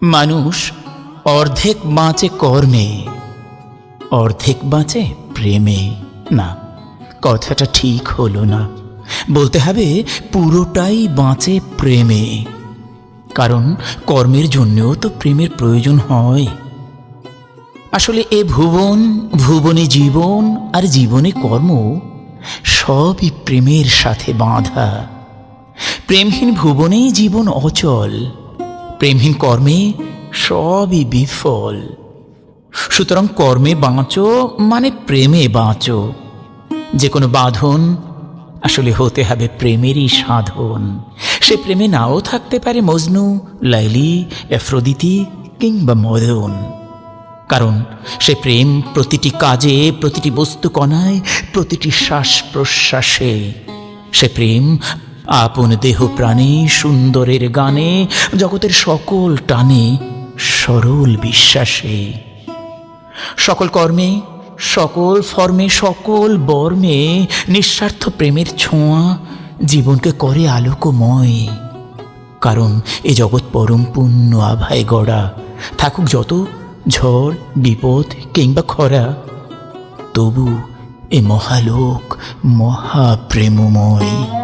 মানুষ অর্ধেক বাঁচে কর্মে, অর্ধেক বাঁচে প্রেমে। না, কথাটা ঠিক হলো না, বলতে হবে পুরোটাই বাঁচে প্রেমে। কারণ কর্মের জন্যও তো প্রেমের প্রয়োজন হয়। আসলে এ ভুবন, ভুবনে জীবন, আর জীবনে কর্ম সবই প্রেমের সাথে বাঁধা। প্রেমহীন ভুবনেই জীবন অচল, প্রেমহীন কর্মে সবই বিফল। সুতরাং কর্মে বাঁচো মানে প্রেমে বাঁচো। যে কোনো বাঁধন আসলে হতে হবে প্রেমেরই সাধন। সে প্রেমে নাও থাকতে পারে মজনু, লাইলি, এফ্রোদিতি কিংবা মদন। কারণ সে প্রেম প্রতিটি কাজে, প্রতিটি বস্তুকণায়, প্রতিটি শ্বাস প্রশ্বাসে। সে প্রেম আপন দেহ প্রাণে, সুন্দরের গানে, জগতের সকল টানে, সরল বিশ্বাসে। সকল কর্মে, সকল ফর্মে, সকল বর্মে নিঃস্বার্থ প্রেমের ছোঁয়া জীবনকে করে আলোকময়। কারণ এ জগৎ পরম পুণ্য আভায় গড়া। থাকুক যত ঝড়, বিপদ কিংবা খরা, তবু এ মহালোক মহাপ্রেমময়।